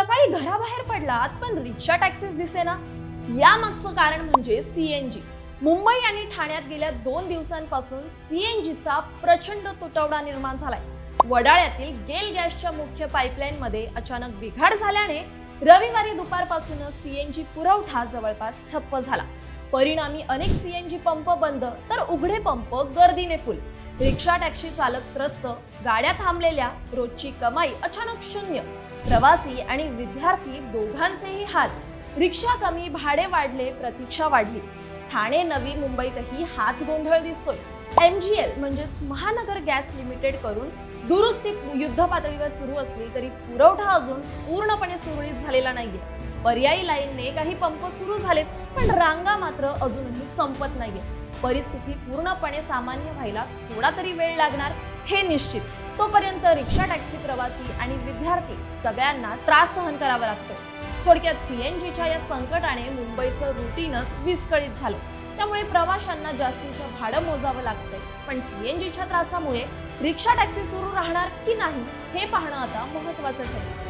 सकाळी घराबाहेर पडलात पण रिक्षा टॅक्सीच दिसेना. यामागचं कारण म्हणजे सीएनजी. मुंबई आणि ठाण्यात गेल्या 2 दिवसांपासून सीएनजीचा प्रचंड तुटवडा निर्माण झालाय. वडाळ्यातील गेल गॅसच्या मुख्य पाईपलाईन मध्ये अचानक बिघाड झाल्याने रविवारी दुपारपासूनच सीएनजी पुरवठा जवळपास ठप्प झाला. परिणामी अनेक सीएनजी पंप बंद तर उघडे पंप गर्दीने फुल. रिक्षा टॅक्सी चालक त्रस्त, गाड्या थांबलेल्या, रोजची कमाई अचानक शून्य. प्रवासी आणि विद्यार्थी दोघांचेही हाल. रिक्षा कमी, भाडे वाढले, प्रतीक्षा वाढली. ठाणे नवी मुंबईतही हाच गोंधळ दिसतोय. MGL म्हणजेच महानगर गॅस लिमिटेड करून दुरुस्ती युद्ध पातळीवर सुरू असली तरी पुरवठा अजून पूर्णपणे सुरळीत झालेला नाहीये. पर्यायी लाईनने काही पंप सुरू झालेत पण रांगा मात्र अजूनही संपत नाहीये. परिस्थिती पूर्णपणे सामान्य व्हायला थोडा तरी वेळ लागणार हे निश्चित. तोपर्यंत रिक्षा टॅक्सी प्रवासी आणि विद्यार्थी सगळ्यांना त्रास सहन करावा लागतो. थोडक्यात सीएनजीच्या या संकटाने मुंबईचं रुटीनच विस्कळीत झालं. त्यामुळे प्रवाशांना जास्तीचं भाडं मोजावं लागतंय. पण सीएनजीच्या त्रासामुळे रिक्षा टॅक्सी सुरू राहणार की नाही हे पाहणं आता महत्त्वाचं ठरेल.